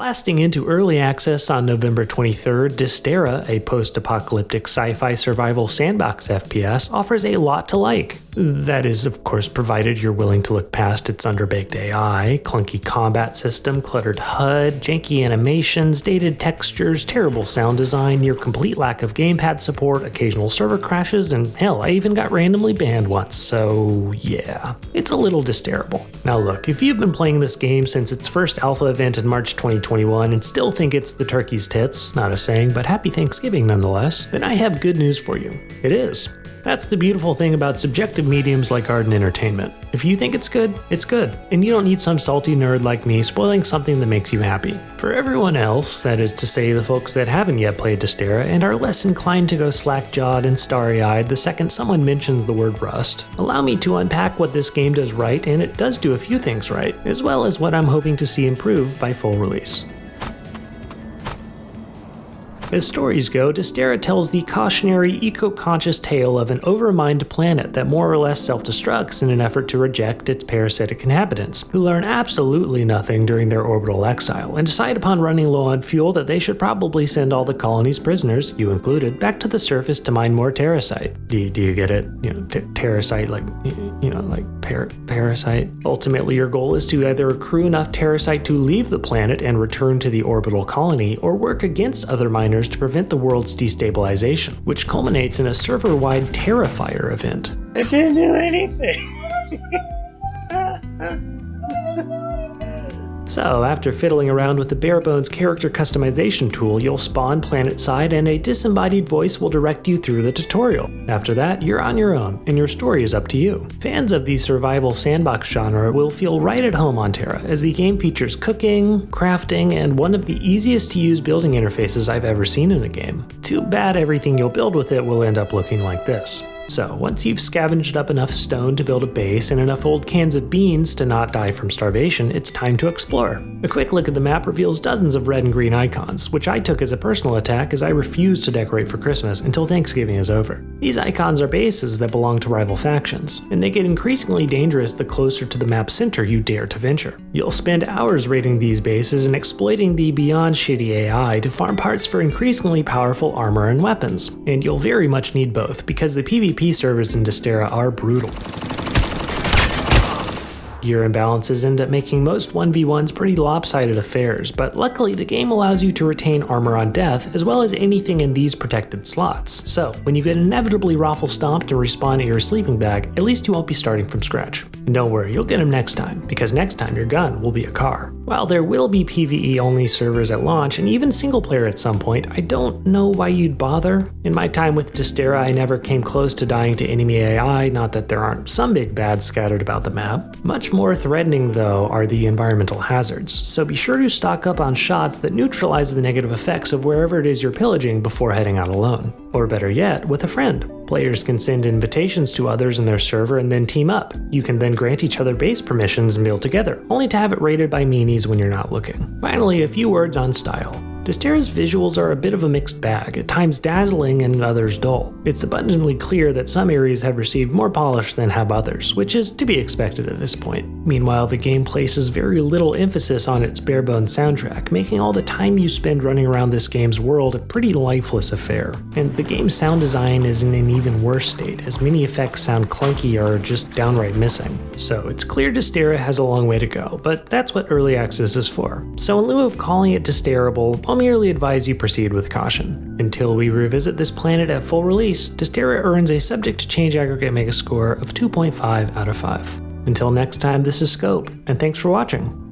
Blasting into early access on November 23rd, Dysterra, a post-apocalyptic sci-fi survival sandbox FPS, offers a lot to like. That is, of course, provided you're willing to look past its underbaked AI, clunky combat system, cluttered HUD, janky animations, dated textures, terrible sound design, near complete lack of gamepad support, occasional server crashes, and hell, I even got randomly banned once, so yeah, it's a little Dysterrable. Now look, if you've been playing this game since its first alpha event in March 2021 and still think it's the turkey's tits, not a saying, but happy Thanksgiving nonetheless, then I have good news for you. It is. That's the beautiful thing about subjective mediums like art and entertainment. If you think it's good, and you don't need some salty nerd like me spoiling something that makes you happy. For everyone else, that is to say the folks that haven't yet played Dysterra and are less inclined to go slack-jawed and starry-eyed the second someone mentions the word rust, allow me to unpack what this game does right, and it does do a few things right, as well as what I'm hoping to see improved by full release. As stories go, Dysterra tells the cautionary, eco-conscious tale of an overmined planet that more or less self-destructs in an effort to reject its parasitic inhabitants, who learn absolutely nothing during their orbital exile, and decide upon running low on fuel that they should probably send all the colony's prisoners, you included, back to the surface to mine more terracite. Do you get it? Terracite, parasite. Ultimately, your goal is to either accrue enough terracite to leave the planet and return to the orbital colony, or work against other miners to prevent the world's destabilization, which culminates in a server-wide Terrafire event. I didn't do anything. So, after fiddling around with the bare-bones character customization tool, you'll spawn planet-side and a disembodied voice will direct you through the tutorial. After that, you're on your own, and your story is up to you. Fans of the survival sandbox genre will feel right at home on Terra, as the game features cooking, crafting, and one of the easiest to use building interfaces I've ever seen in a game. Too bad everything you'll build with it will end up looking like this. So, once you've scavenged up enough stone to build a base and enough old cans of beans to not die from starvation, it's time to explore. A quick look at the map reveals dozens of red and green icons, which I took as a personal attack as I refuse to decorate for Christmas until Thanksgiving is over. These icons are bases that belong to rival factions, and they get increasingly dangerous the closer to the map's center you dare to venture. You'll spend hours raiding these bases and exploiting the beyond shitty AI to farm parts for increasingly powerful armor and weapons, and you'll very much need both, because the PvP servers in Dysterra are brutal. Gear imbalances end up making most 1v1s pretty lopsided affairs, but luckily the game allows you to retain armor on death as well as anything in these protected slots. So, when you get inevitably raffle stomped and respawn at your sleeping bag, at least you won't be starting from scratch. And don't worry, you'll get them next time, because next time your gun will be a car. While there will be PvE only servers at launch and even single player at some point, I don't know why you'd bother. In my time with Dysterra, I never came close to dying to enemy AI, not that there aren't some big bads scattered about the map. Much more threatening, though, are the environmental hazards, so be sure to stock up on shots that neutralize the negative effects of wherever it is you're pillaging before heading out alone. Or better yet, with a friend. Players can send invitations to others in their server and then team up. You can then grant each other base permissions and build together, only to have it raided by meanies when you're not looking. Finally, a few words on style. Dysterra's visuals are a bit of a mixed bag, at times dazzling and others dull. It's abundantly clear that some areas have received more polish than have others, which is to be expected at this point. Meanwhile, the game places very little emphasis on its bare-bones soundtrack, making all the time you spend running around this game's world a pretty lifeless affair. And the game's sound design is in an even worse state, as many effects sound clunky or just downright missing. So it's clear Dysterra has a long way to go, but that's what early access is for. So in lieu of calling it Dysterrable, I'll merely advise you proceed with caution. Until we revisit this planet at full release, Dysterra earns a subject to change aggregate megascore of 2.5 out of 5. Until next time, this is Scope, and thanks for watching.